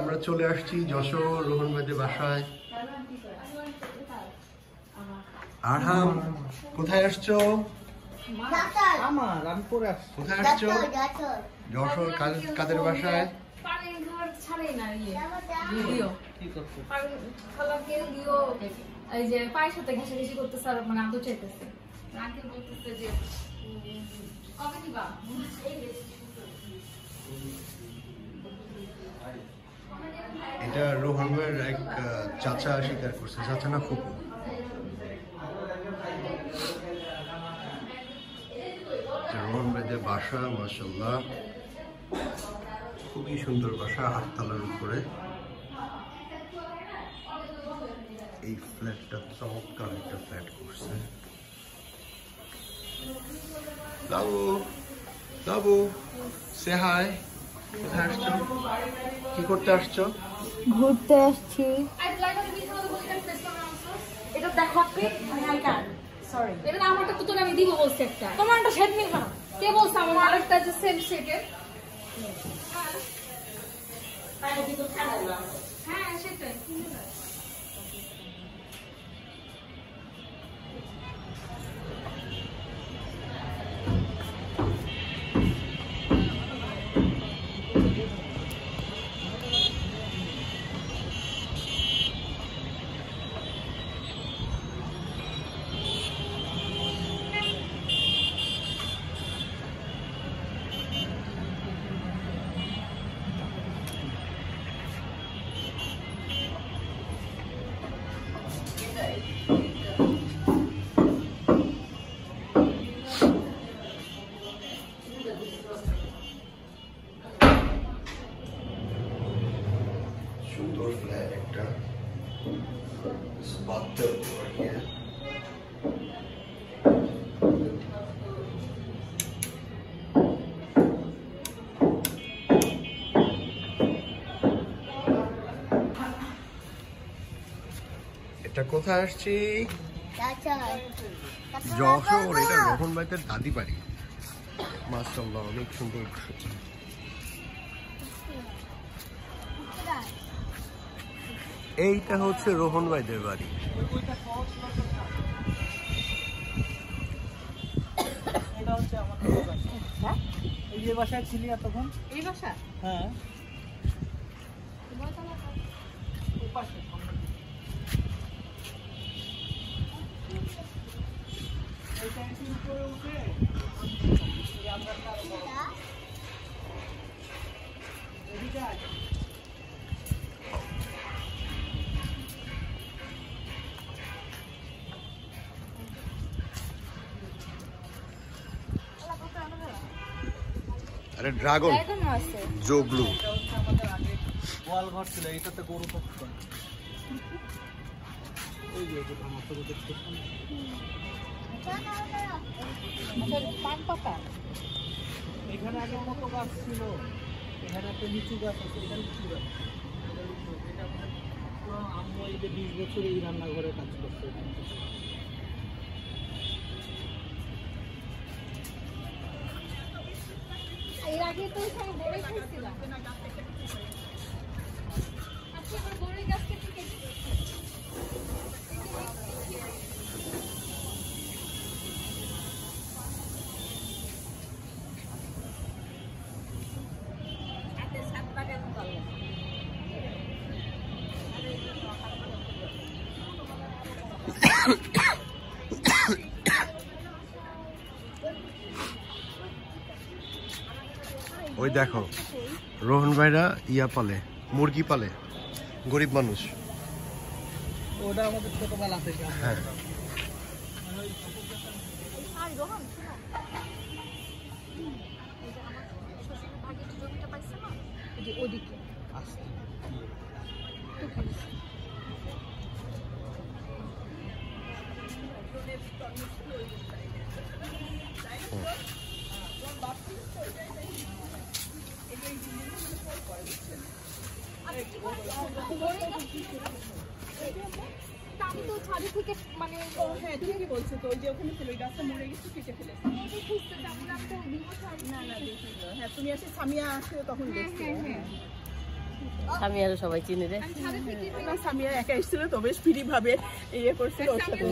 আমরা চলে আসছি যশোর রোহন ভাইদের বাসায়। আরহাম কোথায় আসছো? আমি পরে আসছি। কোথায় আসছো? যশোর কাদের বাসায়? এই যে পায়ের সাথে ঘেঁষাঘেঁষি করতেছে আর মানে আদর চাইতেছে। আঙ্কেল বলতেছে যে এটা রোহন ভাইয়ের এক চাচা স্বীকার করছে, চাচা না ফুপু। রোহন ভাইদের বাসা মাশাআল্লাহ খুবই সুন্দর বাসা, আটতলার উপরে। এই ফ্ল্যাটটা চমৎকার একটা ফ্ল্যাট করছে। বাবু বাবু সে হাই, কোথায় আসছো? কি করতে আসছো? ঘুরতে আসছি। এটা দেখো আপনি, সরি এটা আমারটা তো আমি দিব বলছি একটা। তোমার একটা সেট নিবা না, কে বলছ আমার আরেকটা যে সেম সেটের? হ্যাঁ সেটাই। সুন্দর ফ্ল্যাট একটা, বাথটব here. এটা কোথায় আসছি? যশোর। এটা রোহন ভাইদের দাদি বাড়ি। মাশাআল্লাহ অনেক সুন্দর। এইটা হচ্ছে রোহন ভাইদের বাড়ি। এটা হচ্ছে আমাদের বাসা। এই যে বাসায় ছিলি তখন? এই বাসা? হ্যাঁ। আরে ড্রাগন আছে জোগলু। আমাদের আগে ওয়াল ঘর ছিল, এটাতে গরু থাকতো। এই যে মতো দেখতে পান পাতা। এখানে আগে কত গাছ ছিল, এখানে একটা লিচু গাছ আছে, এটা লিচু গাছ। এটা আম্মু এই যে 20 বছর এই রান্নাঘরে কাজ করছে। এর আগে তো এখানে বড়ই খাইছিলাম। আচ্ছা এবার বড়ই গাছ কেটে কেটে ওই দেখো রোহন ভাইরা ইয়া পালে, মুরগি পালে, গরিব মানুষ। ওটা আমাদের ছোটবেলা থেকে। হ্যাঁ ওদিকে আমি তো ছাদে থেকে মানে হ্যাঁ ঠিকই বলছো তো, ওই যে ওখানে ছিল ওই গাছটা মরে গেছে, কেটে ফেলেছে। আমরা তো না না দেখি, হ্যাঁ তুমি এসে সামিয়া আসে তখন দেখছি। সামিয়া সবাই চিনি রে। না সামিয়া একা এসেছিল তো বেশ ফ্রি ভাবে ইয়ে করছিল ওর সাথে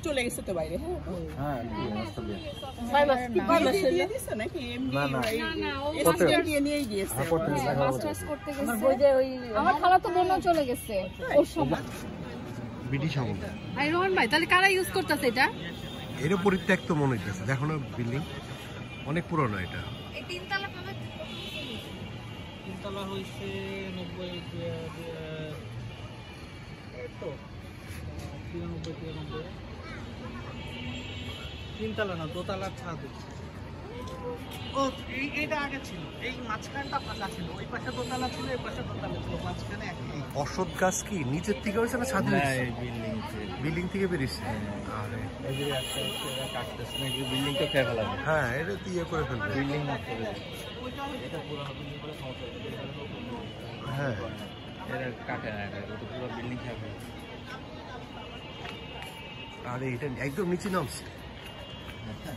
চলে গেছে তো বাইরে। হ্যাঁ কয় মাস দিয়ে দিছে নাকি এমনি না নিয়েই গিয়েছে মাস্টার্স করতে গেছে। আমার খালা তো বোনও চলে গেছে ওর সময়। ব্রিটিশ আমল। আই রোহন ভাই তাহলে কারা ইউজ করতেছে এটা? এর পরিত্যক্ত মনে হইতেছে, দেখো না বিল্ডিং অনেক পুরনো। এটা এই তিনতলা পাবে। তিনতলা হয়েছে 90 তো 93 তিনতলা না দোতলার ছাদ। ও এইটা আগে ছিল, এই মাঝখানটা ফাঁকা ছিল, ওই পাশে দোতলা ছিল, এই পাশে দোতলা ছিল, মাঝখানে একই। অশ্বত্থ গাছ কি নিচের থেকে হয়েছে না ছাদে হয়েছে? বিল্ডিং থেকে বেরিয়েছে। আরে বিল্ডিং তো খেয়ে ফেলা হ্যাঁ, এটা তো ইয়ে করে ফেলবে। বিল্ডিং না হ্যাঁ এটা কাটে না, এটা তো পুরো বিল্ডিং খেয়ে ফেলে। আরে এটা একদম নিচে নামছে,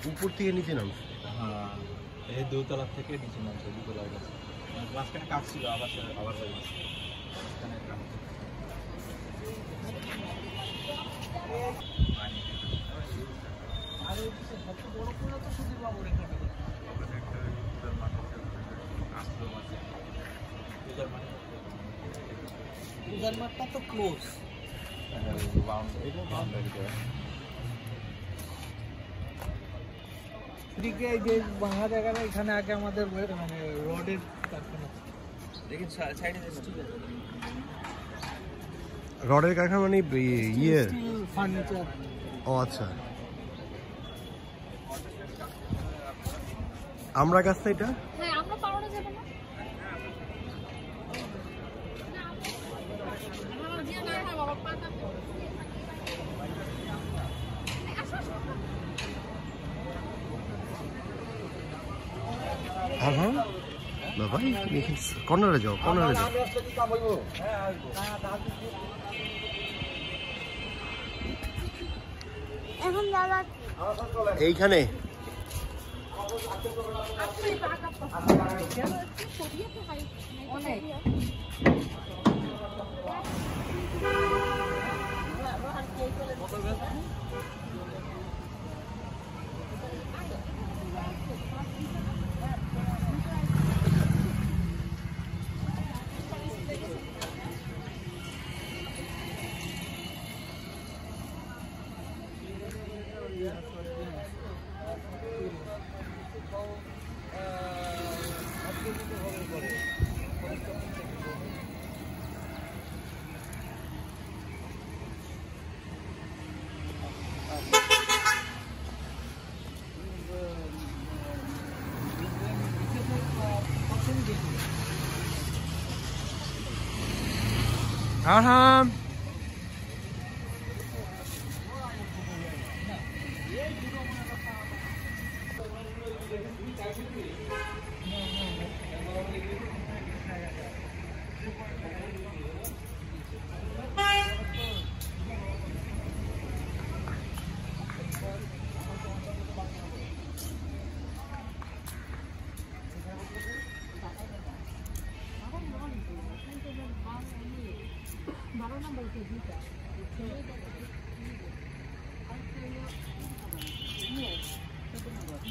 উপর থেকে নিচে নামছে। হ্যাঁ, এই দোতলা থেকে নিচে নামছে, দোতলা গেছে মাঝখানে কাটছিল, আবার পূজার মাঠটা তো ক্লোজ। এদিকে যে ভাঙা জায়গাটা, এখানে আগে আমাদের মানে রডের কারখানা দেখেন সাইডে ঠিক আছে। রডের কারখানা মানে ইয়ে ফার্নিচার। ও আচ্ছা, আমরা গাছটা এটা। হ্যাঁ আমরা পারোনা যাব না। না জিয়া না হয় বাবা পাতা। হ্যাঁ হ্যাঁ বাবা, কর্নারে যাও, কর্নারে যাও। এখন দাদা এইখানে অনেক আহাম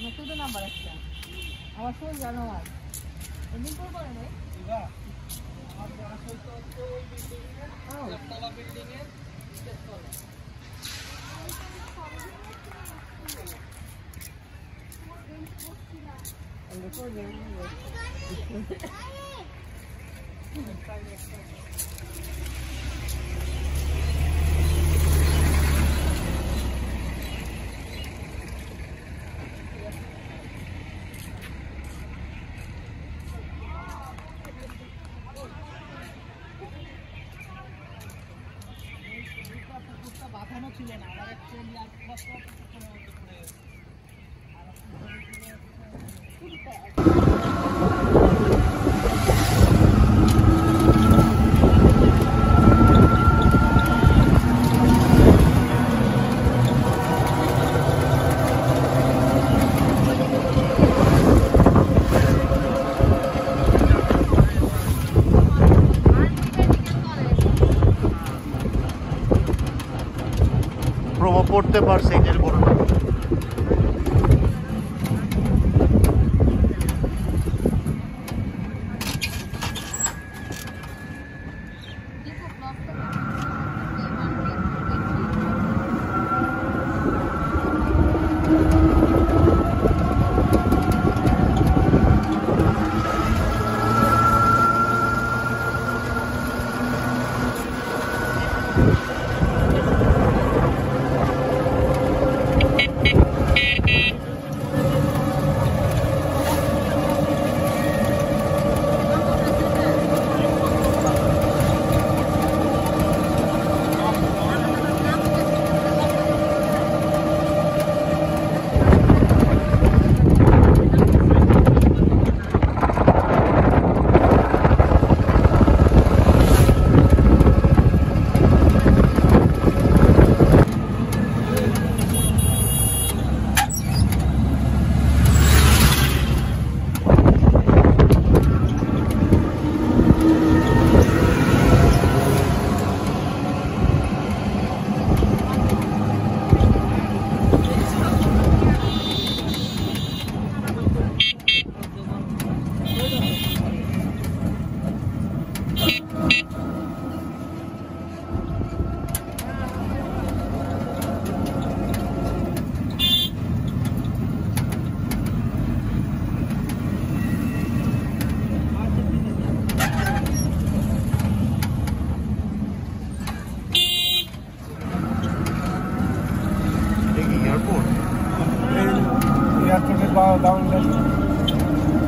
নতুন নাম্বার একটা আমার সব জানো আর এমনি করে করে নাই বাঁধানো ছিল না, আমার প্রভাব পড়তে পারছে এটার বড় কথা।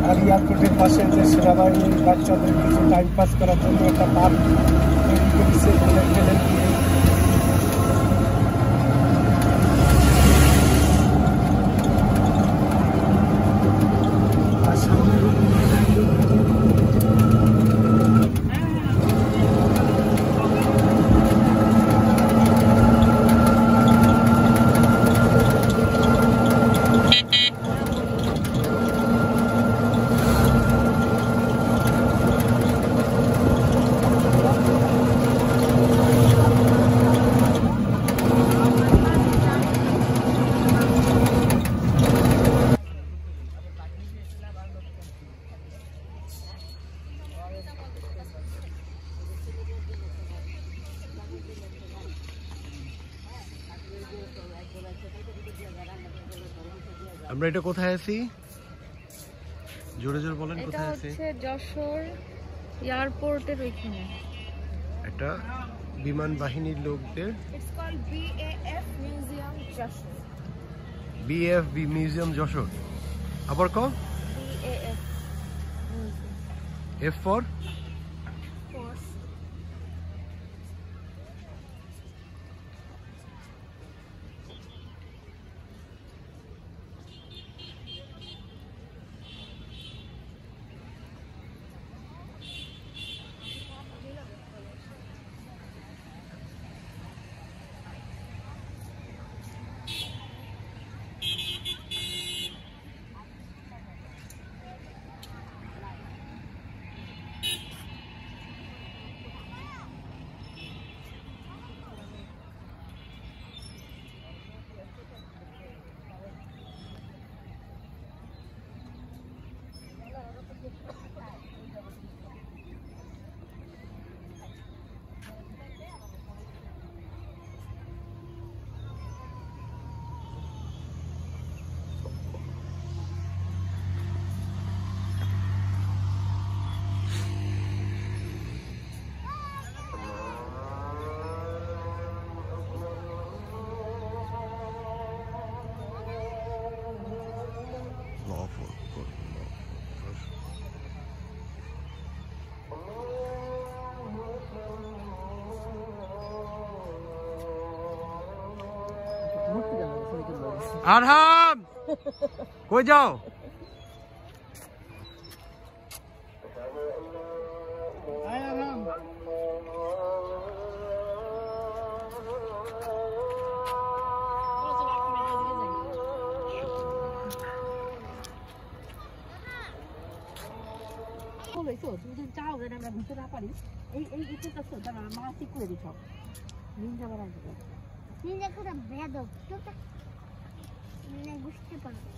আর এয়ারপোর্টের পাশে যে সেনাবাহিনীর বাচ্চাদের কিছু টাইম পাস করার জন্য একটা পার্ক তৈরি করেছে আমরা এটা কোথায় আছি? জোরে জোরে বলেন, কোথায় আছি? এটা হচ্ছে যশোর এয়ারপোর্টের ওইখানে। এটা বিমান বাহিনীর লোকদের It's called BAF Museum Joshua. BFB museum Jessore. আবার ক BAF F for Force. Arham কই যাও? তুমি যদি চাও যে আমরা বুঝতে না পারি এই এই এটা তো দাঁড়া মা ঠিক করে দিছ নিন যাবার আগে নিজে করে বেদব তো মানে বুঝতে পারবে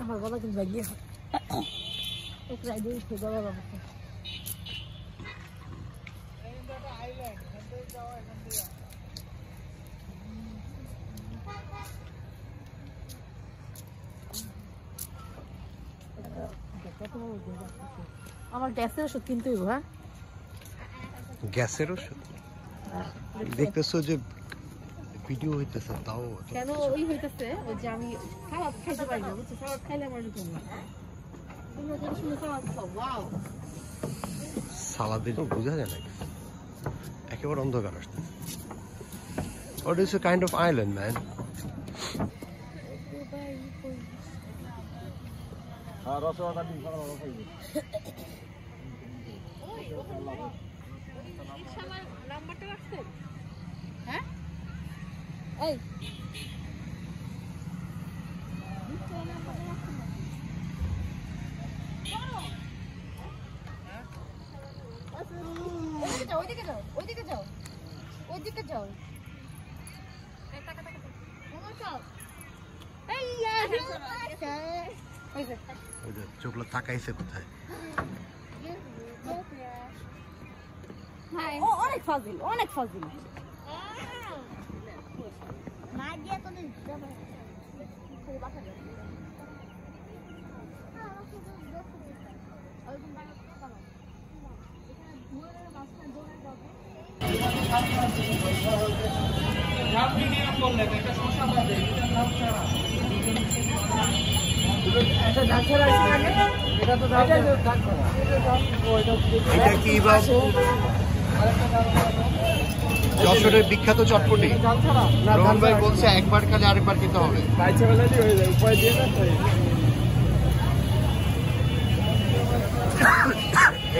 আমার গলা কিন্তু লাগিয়ে এক রাইডে উঠে গলা বাবা আইল্যান্ড এখান থেকে যাওয়া এখান থেকে আমার গ্যাসের ওষুধ কিনতে হইব হ্যাঁ গ্যাসের ওষুধ দেখতেছো যে ভিডিও হইতেছে তাও কেন ওই হইতেছে ওই যে আমি সালাদ খাইতে পারি না বুঝছো সালাদ খাইলে আমার এরকম না তোমরা যদি শুনে সালাদ খাও ওয়াও সালাদের বোঝা যায় না একেবারে অন্ধকার আসছে What is a kind of island, man? নাম্বারটা রাখছেন হ্যাঁ এই ওইদিকে যাও ওইদিকে যাও ওইদিকে যাও চোখগুলো তাকাইছে কোথায় অনেক ফাজিল অনেক ফাজিল এটা কি বাবু যশোরের বিখ্যাত চটপটি রোহন ভাই বলছে একবার খালি আরেকবার খেতে হবে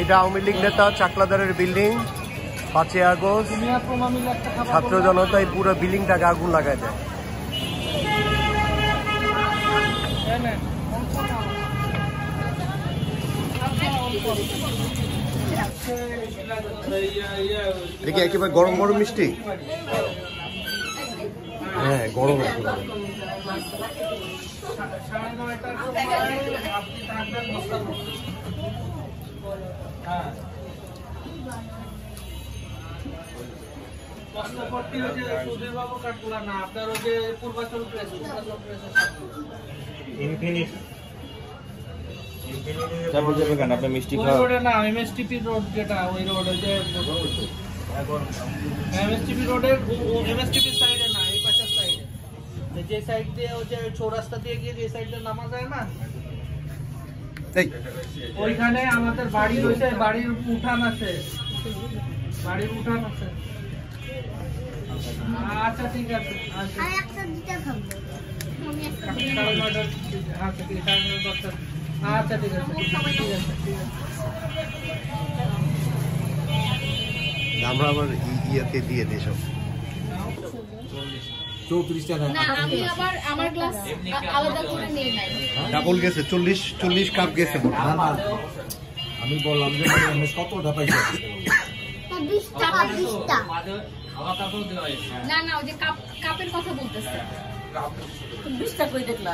এটা আওয়ামী লীগ নেতা চাকলাদারের বিল্ডিং 5 আগস্ট ছাত্র জনতায় পুরো বিল্ডিংটাকে আগুন লাগায় দেয় দেখি একেবারে গরম গরম মিষ্টি হ্যাঁ গরম আপনি মিষ্টি খাওয়া না এমএসটিপি রোড যেটা ওই রোড ওই যে এমএসটিপি রোডের এমএসটিপি সাইডে না এই পাশের সাইডে যে সাইড দিয়ে ওই যে চৌরাস্তা দিয়ে গিয়ে যে সাইড দিয়ে নামা যায় না ওইখানে আমাদের বাড়ি রয়েছে বাড়ির উঠান আছে বাড়ির উঠান আছে আচ্ছা ঠিক আছে আচ্ছা একটা দিতে খাবো আমি একটা আচ্ছা ঠিক আছে আচ্ছা ঠিক আছে ঠিক আছে আমরা আবার ইয়েতে দিয়ে দিই সব 34 টাকা না আমি আবার আমার গ্লাস আলাদা করে নেই নাই ডাবল গেছে 40 কাপ গেছে আমি বললাম যে কতটা পাইছে 20 টাকা 20 টাকা না না ওই যে কাপের কথা বলতেছে 20 টাকা কই দেখলা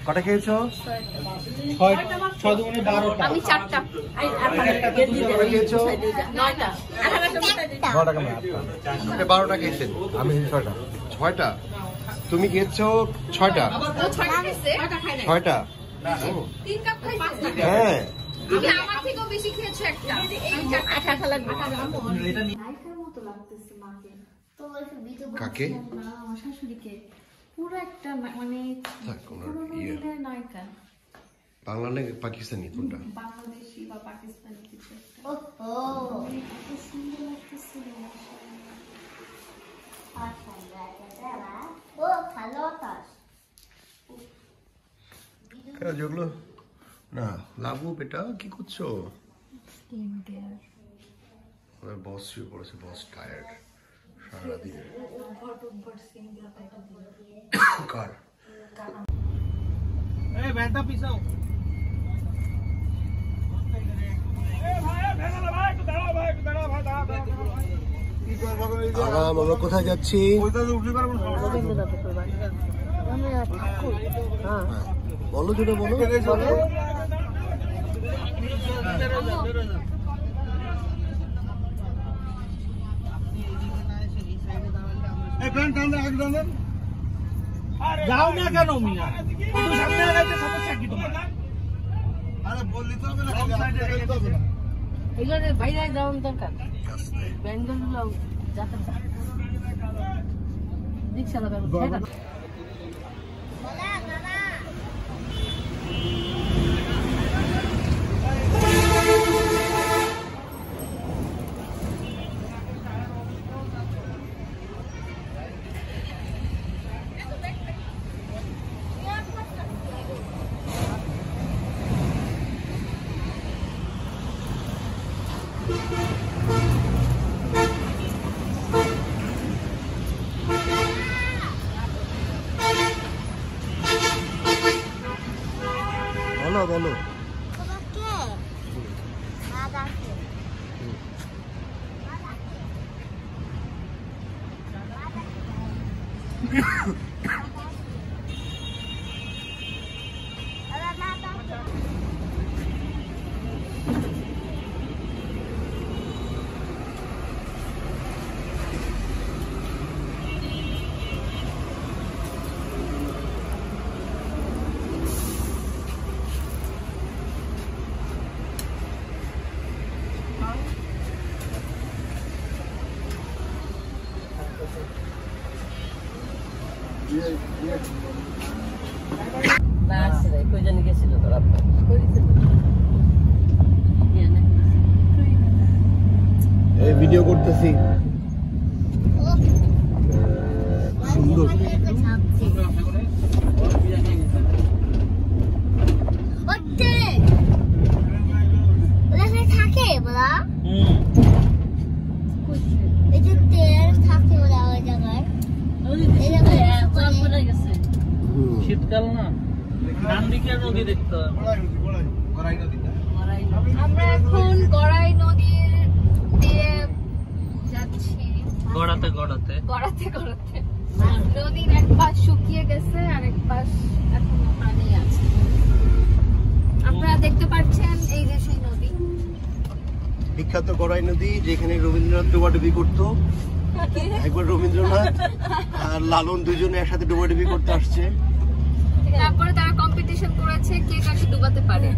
কটা খেয়েছো ছয় দুগুণে 12টা আমি 4টা খেয়েছো 9টা 12টা খেয়েছেন আমি 6টা 6টা তুমি খেয়েছো 6টা ও 6টা খেয়েছে 6টা খাই নাই 6টা 3 কাপ খাইছে হ্যাঁ আমি আমার থেকেও বেশি খেয়েছি একটা আমি 4টা খা লাগবে নায়িকার মতো লাগতেছে মাকে তো একটু ভিডিও কাকে না আমার শাশুড়িকে পুরো একটা মানে পুরো নায়িকা বাংলা না পাকিস্তানি কোনটা বাংলাদেশি বা পাকিস্তানি কিছু একটা ও এত সুন্দর লাগতেছে ও ভালো আকাশ যেগুলো না লাভু বেটা কি করছো স্কিন কেয়ার বস শুয়ে পড়েছে বস টায়ার্ড সারাদিন কার এই ভ্যানটা পিছাও ভাই দাঁড়াও ভাই আরাম। আমরা কোথায় যাচ্ছি? হ্যাঁ, বলো যেটা বলো। যাও না কেন মিয়া? একটু সামনে আগাইতে সমস্যা কি তোমার? এগুলো বাইরে যাওয়ার দরকার। ব্যান্ডগুলো যাতে রিক্সা ব্যবস্থা বলো বলো। এই ভিডিও করতেছি। সুন্দর। থাকে বলা এই যে তেল থাকে বলা ওই জায়গায় শীতকাল না, ডান দিকে নদী দেখতে হবে। আমরা এখন গড়াই নদীর দিয়ে যাচ্ছি। গড়াতে গড়াতে নদীর এক পাশ শুকিয়ে গেছে আর এক পাশ এখনো পানি আছে। আপনারা দেখতে পাচ্ছেন এই যে সেই নদী, বিখ্যাত গড়াই নদী, যেখানে রবীন্দ্রনাথ ডোবাডুবি করতো। একবার রবীন্দ্রনাথ আর লালন দুজনে একসাথে ডোবাডুবি করতে আসছে। তারপরে তারা কম্পিটিশন করেছে কে কাকে ডুবাতে পারে।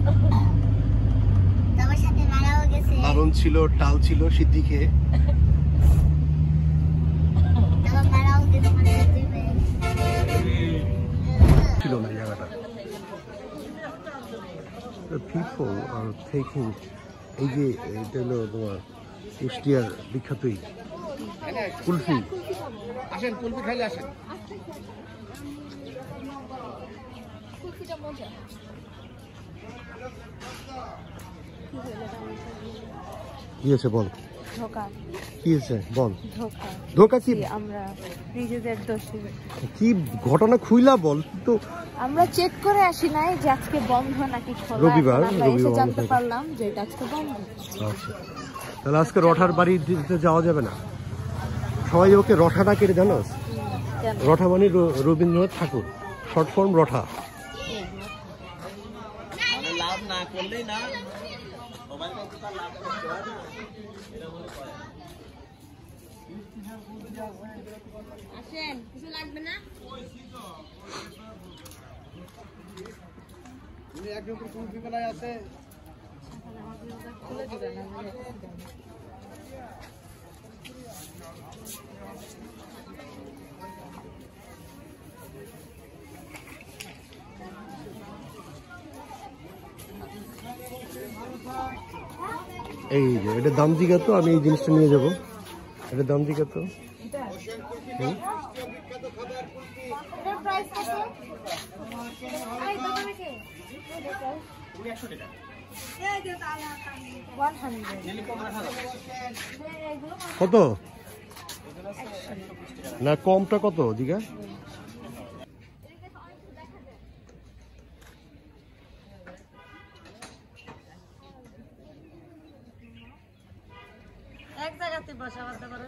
লালন ছিল, টাল ছিল, সিদ্ধি খেয়ে। ছিল না জায়গাটা। People are taking এই যে এটা হলো তোমার কুষ্টিয়ার বিখ্যাত কুলফি। আসেন কুলফি খাইলে আসেন। কুলফিটা মজা। কি হয়েছে বল? ধোকা কি হয়েছে বল? ধোকা ধোকা কি? আমরা নিজেদের দোষী। কি ঘটনা খুইলা বল তো। আমরা চেক করে আসি নাই যে আজকে বন্ধ নাকি খোলা। রবিবার, আমরা এসে রবিবার জানতে বন্ধ। পারলাম যে এটা আজকে বন্ধ। আচ্ছা, তাহলে আজকে রঠার বাড়িতে যাওয়া যাবে না। সবাই ওকে রঠাটা কেটে জানো? কেন? রঠা মানে রবীন্দ্রনাথ ঠাকুর, শর্ট ফর্ম রঠা। লাভ না করলেই না। আসেন, কিছু লাগবে না? একজন কুলফি বেলায় আছে। এই যে এটার দাম জিজ্ঞাসা, তো আমি এই জিনিসটা নিয়ে যাবো। এটার দাম জিজ্ঞাসা। এটার প্রাইস কত? এই দোকানে কে? 100 টাকা। 100 কত না কমটা কত জিগা? এক জায়গাতে বসা বাঁধতে পারে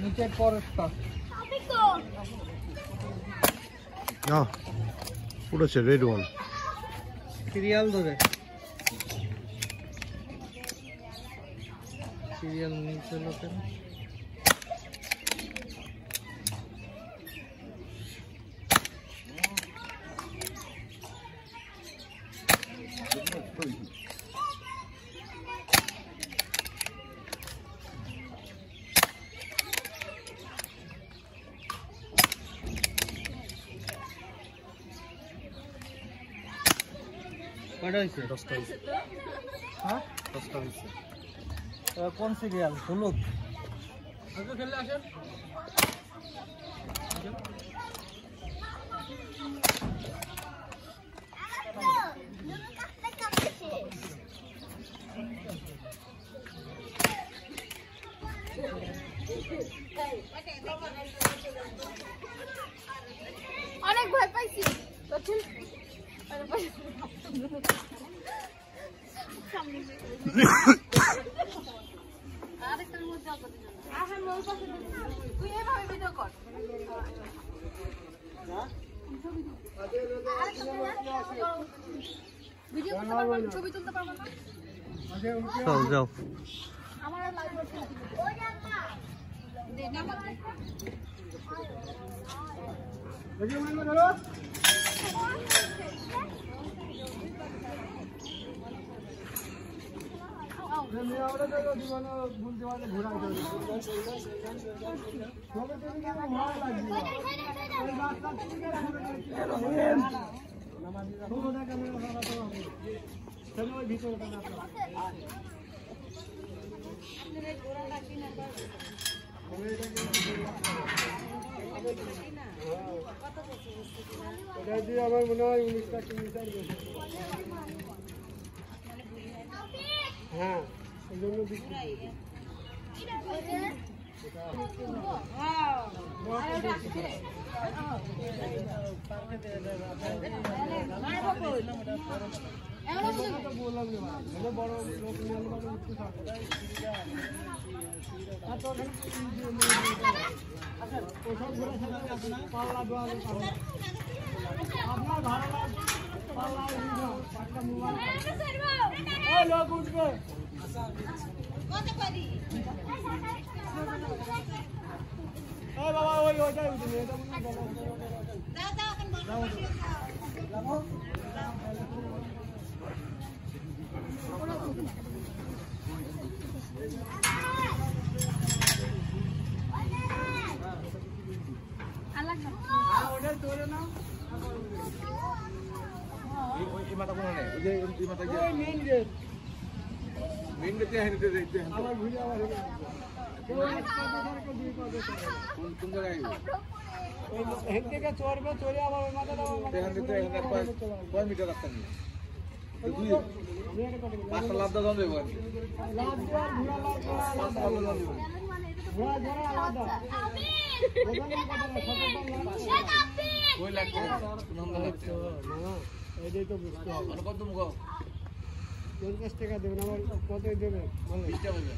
নিচে পরেরটা উঠেছে রেড ওয়ান সিরিয়াল ধরে সিরিয়াল নিচে লোকের কয়টা হয়েছে 10টা হয়েছে হ্যাঁ 10টা হয়েছে কোন সিরিয়াল হলুদ আগে খেলে আসেন অনেক ভয় পাইছি আরেকটার মধ্যে আসার মোর পাশে তুই এভাবে ভিডিও কর ভিডিও করতে পারবো না ছবি তুলতে পারবো না যাও যাও আমার লাইভ আছে ওই জানা দে নাম্বার ভিডিও ম্যান ধরো मैं और जगह दीवाना भूल दीवाना घुरा कर छोटे तेरी का मार लग गया कोई बात नहीं नमाज़ी का थोड़ा कैमरा लगा दो चलो भीतर उठा আপনাদের ঘোরা রাখি না এটা দিয়ে আমার মনে হয় 19টা কি মিটার হ্যাঁ এই জন্য বিক্রি বললাম না বড় লোক পাল্লা দেওয়া আপনার ভাড়া পাল্লা পাঁচটা মোবাইল লোক উঠবে বাবা ওই ওইটাই উঠবে এটা ওটা তোরে না এই মাথা কোন নেই ওই যে এই মাথা গিয়ে মেইন গেট আমার ভিডিও আবার কোন জায়গায় হেন থেকে চড়বে চড়ে আবার মাথাটা কয় মিটার রাস্তা নিয়ে পাঁচটা লাভ দাম দেবো আর কি ঘোড়া আলাদা ওই লাগছে নন্দ লাগছে এটাই তো বুঝতে হবে কত তুমি 50 টাকা দেবেন আমার কতই দেবে 20 টাকা দেবে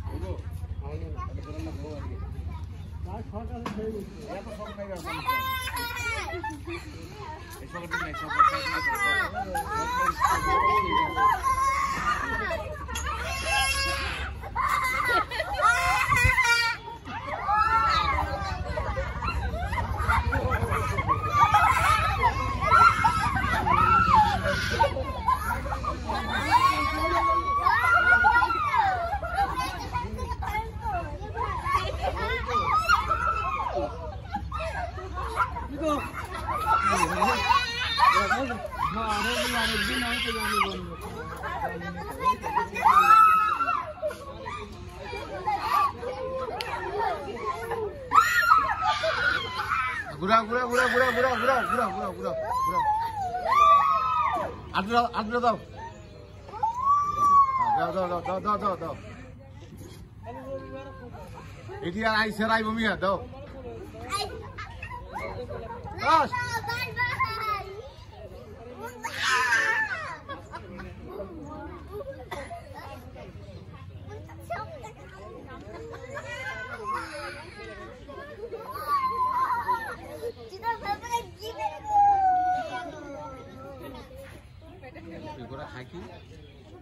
বুঝো ভালো না তাহলে না গো আর কি তার সরকার হয়ে গেছে এত সব নাই আর এই সব নাই সব ঘুরা আদ্রা দাও দাও এটি আর আইসে রাইব মিয়া দাও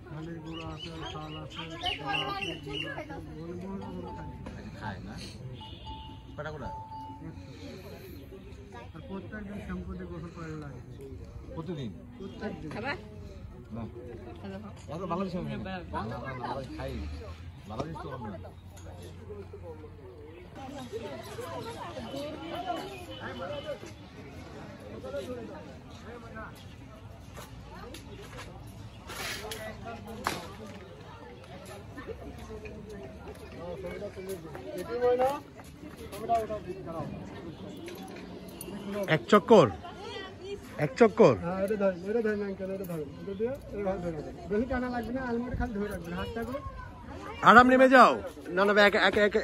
ধানের গুঁড়ো আছে চাল আছে খায় না কটা কটা আর প্রত্যেকদিন শ্যাম্পু দিয়ে গোসল করে লাগে প্রতিদিন প্রত্যেকদিন না এত ভালো জিনিস খাই ভালো জিনিস তো না এক চক্কর হ্যাঁ এটা ধরেন আঙ্কেল এটা ধরেন এটা দিয়ে এভাবে ধরে রাখবেন বেশি টানা লাগবে না আলমারি খালি ধরে রাখবেন হাতটা করে আরাম নেমে যাও না না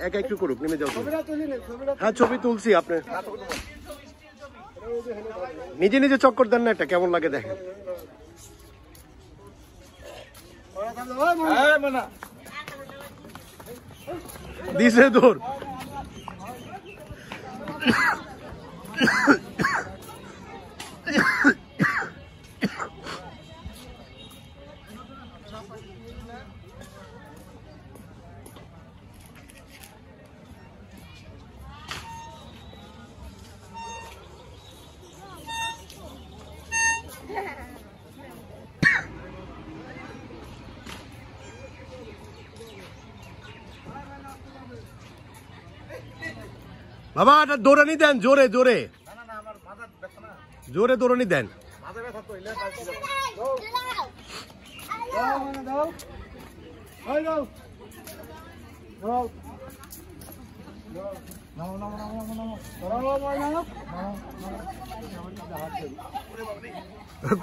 এক একটু করুক নেমে যাও ছবিটা তুলি নেই ছবিটা হ্যাঁ ছবি তুলছি আপনি নিজে নিজে চক্কর দেন না একটা কেমন লাগে দেখেন দিছে তোর বাবা এটা দৌড়ানি দেন জোরে দৌড়ানি দেন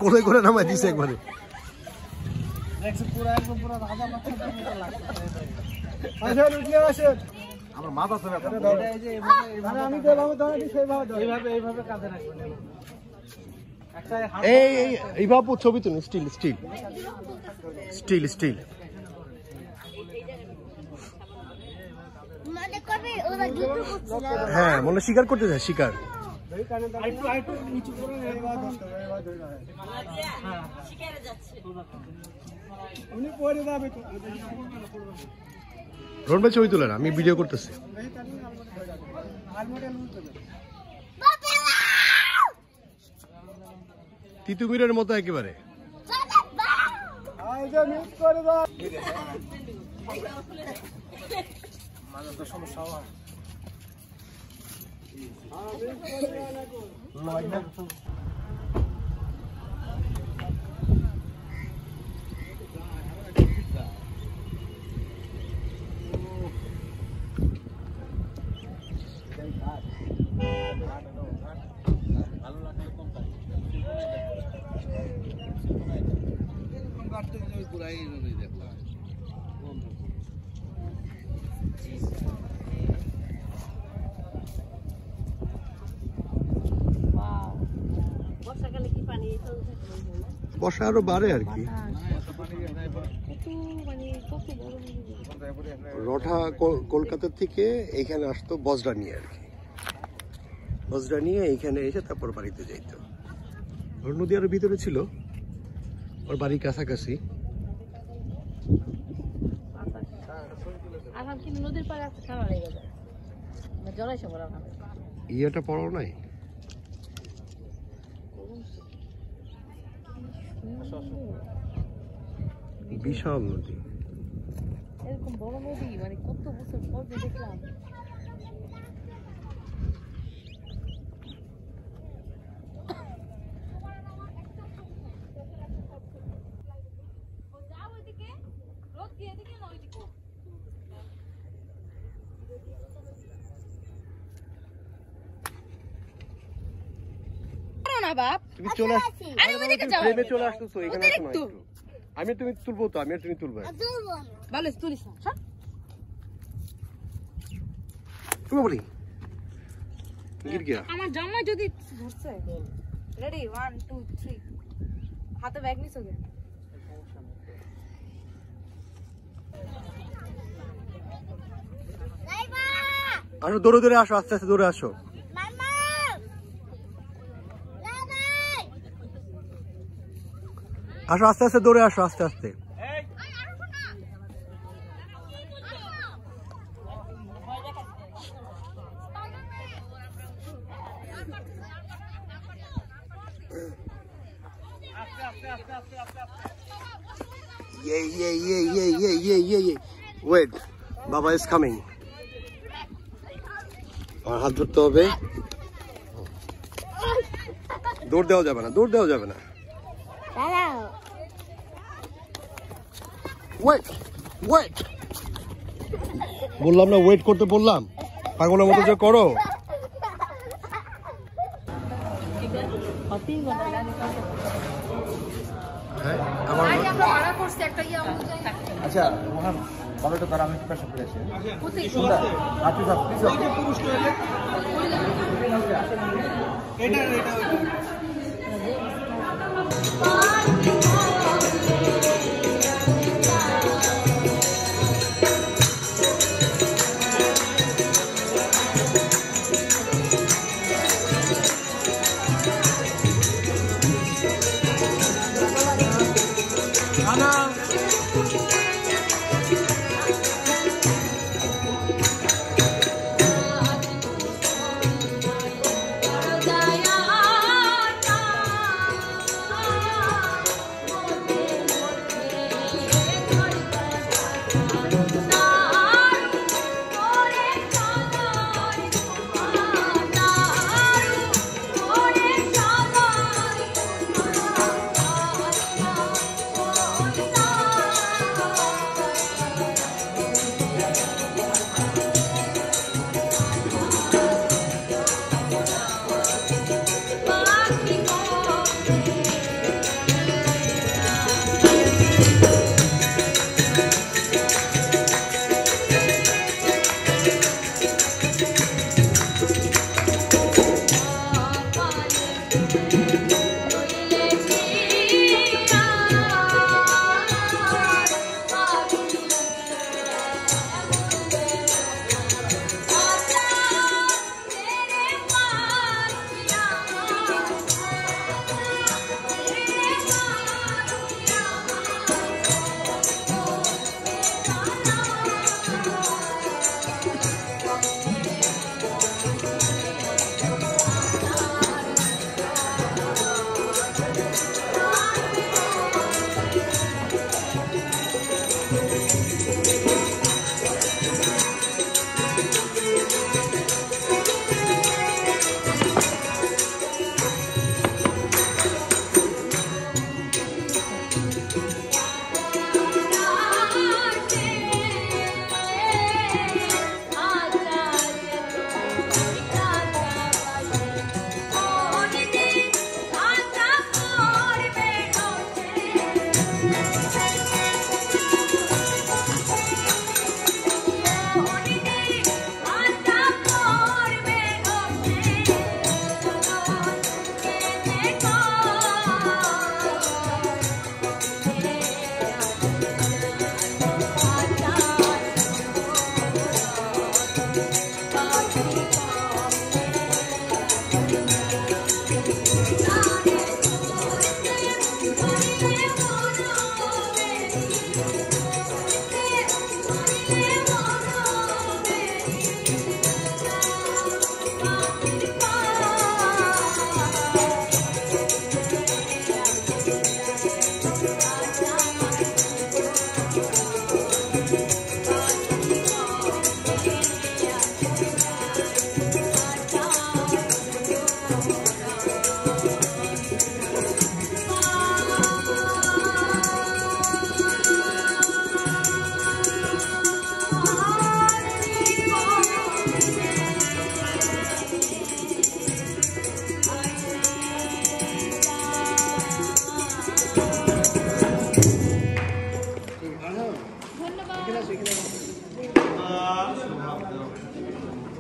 কোলে করে নামাই দিছে একবারে আমার মাথা চলে আমি যেভাবে ধরেছি সেইভাবে এইভাবে কাঁধে রাখবেন এই বাবু ছবি তুলুন স্টিল হ্যাঁ মনে স্বীকার করতে যায় শিকার রোড ভাই ছবি তোলেন আমি ভিডিও করতেছি তিতুমিরের মতো একেবারে সমস্যা প্রায় নদী দেখলাম। বর্ষাকালে কি পানি বর্ষা আরো বাড়ে আর কি। রঠা কলকাতা থেকে এখানে আসতো বজরা নিয়ে আর কি, বজরা নিয়ে এইখানে এসে তারপর বাড়িতে যাইতো। ওর নদী আরো ভিতরে ছিল, ওর বাড়ির কাছাকাছি। আর কি নদীর পাড়ে আছে, খাওয়া লেগে যায় জলাইছে বলা না ইয়েটা পড়ো নাই? বিশাল নদী, এরকম বড় নদী মানে কত বছর পর দেখলাম। তুমি চলে ফ্রেমে চলে আসতেছো এখানে। আমি তুমি তুলবো তো, আমি তুমি তুলবো। ভালো তুলিস না তুমি বলি গির গিয়া। আমার জামাই যদি ধরছে। রেডি 1 2 3 হাতে ব্যাগ নিছো কে? আসো, দৌড়ে দৌড়ে আসো, আস্তে আস্তে দৌড়ে আসো। আসো আস্তে আস্তে দৌড়ে আসো, আস্তে আস্তে। Wait, Baba is coming. আর হাত ধরতে হবে, দৌড় দেওয়া যাবে না, দৌড় দেওয়া যাবে না। ওয়েট বললাম না, ওয়েট করতে বললাম, পাগলের মতো যে করো। হ্যাঁ আমার আচ্ছা মোহন ভালো তো আমি পেশা করে আসি আপনি সব পুরুষ এটা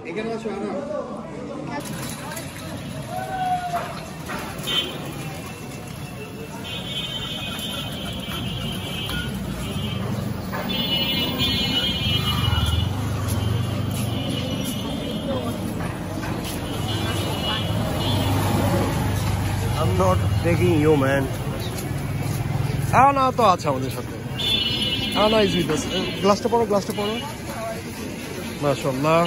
এখানে আসো আনা। I'm not taking you, man. Ana to acha আমাদের সাথে। Ana is with us. গ্লাসটা পড়ো, গ্লাসটা পড়ো। মাশাআল্লাহ।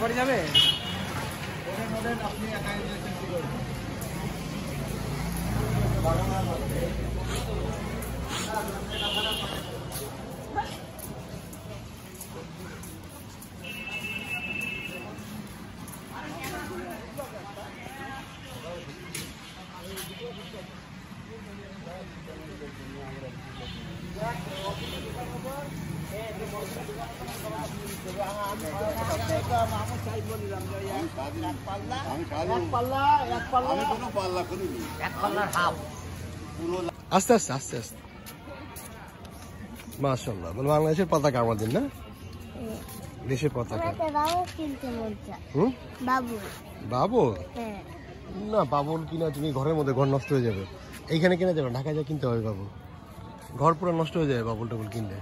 বাড়ি যাবে? আস্তে আস্তে আস্তে আস্তে মাশাআল্লাহ মানে বাংলাদেশের পতাকা আমাদের না দেশের পতাকা বাবুল না বাবুল কিনা তুমি ঘরের মধ্যে ঘর নষ্ট হয়ে যাবে এইখানে কিনা যাবে ঢাকায় যা কিনতে হবে বাবুল ঘর পুরো নষ্ট হয়ে যাবে বাবুল টাবুল কিনলে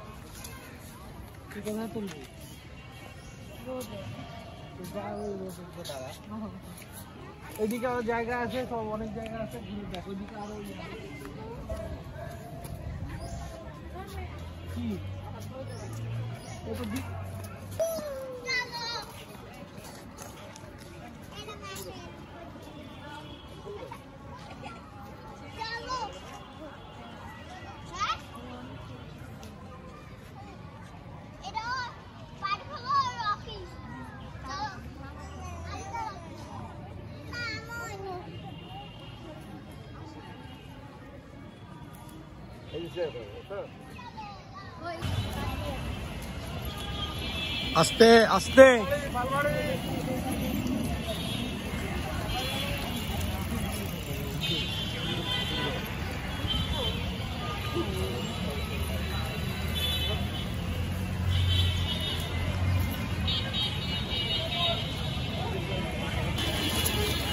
এদিকে আরো জায়গা আছে সব অনেক জায়গা আছে ঘুরে দেখো ওইদিকে আরো কি আস্তে আস্তে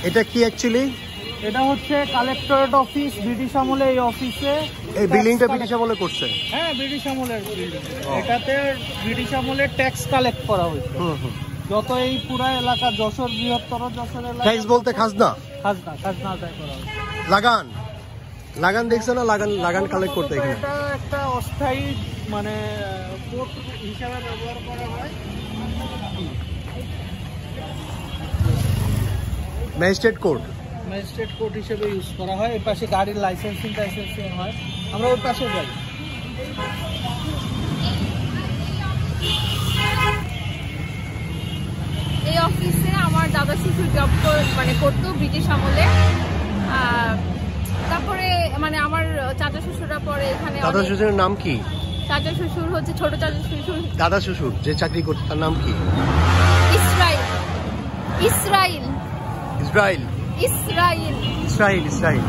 এটা কি অ্যাকচুয়ালি এটা হচ্ছে কালেক্টরেট অফিস ব্রিটিশ আমলে এই অফিসে এই বিল্ডিংটা ব্রিটিশ আমলে করছে হ্যাঁ ব্রিটিশ আমলের বিল্ডিং এটাতে ব্রিটিশ আমলে ট্যাক্স কালেক্ট করা হয়েছে যত এই পুরো এলাকা যশোর বৃহত্তর যশোর এলাকা ট্যাক্স বলতে খাজনা খাজনা আদায় করা হয়েছে লাগান লাগান দেখছো না লাগান লাগান কালেক্ট করতে এখানে এটা একটা অস্থায়ী মানে কোর্ট হিসাবে ব্যবহার করা হয় ম্যাজিস্ট্রেট কোর্ট ম্যাজিস্ট্রেট কোর্ট হিসেবে ইউজ করা হয় এর পাশে গাড়ির লাইসেন্সিং হয় আমরা ওর পাশে যাই এই অফিসে আমার দাদা শ্বশুর জব মানে করতো ব্রিটিশ আমলে তারপরে মানে আমার চাচা শ্বশুররা পরে এখানে দাদা শ্বশুরের নাম কি চাচা শ্বশুর হচ্ছে ছোট চাচা শ্বশুর দাদা শ্বশুর যে চাকরি করতে তার নাম কি ইসরাইল ইসরাইল ইসরাইল ইসরাইল ইসরাইল ইসরাইল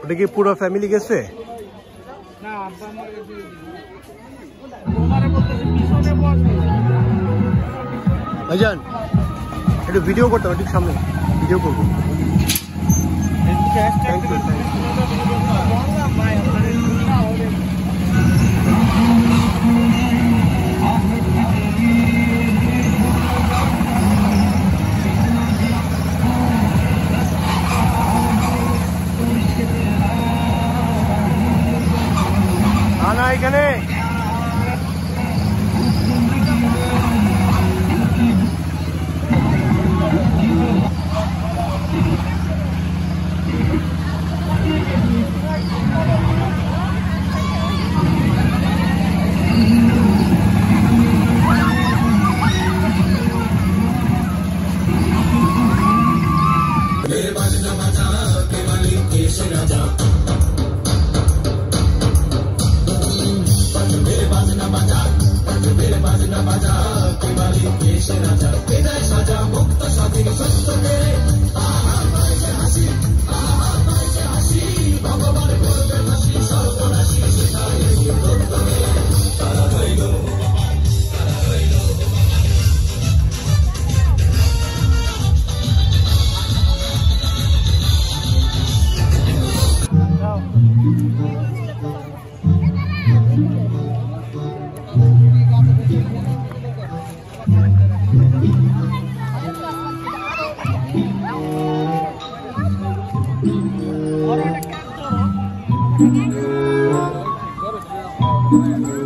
ওটা কি পুরো ফ্যামিলি গেছে না আব্বা আমার কাছে তোমারে বলতেছে পিছনে বসে ভাইজান একটু ভিডিও করতে হবে ঠিক সামনে ভিডিও করবো থ্যাংক ইউ আনা এখানে বড় একটা কাজ করো।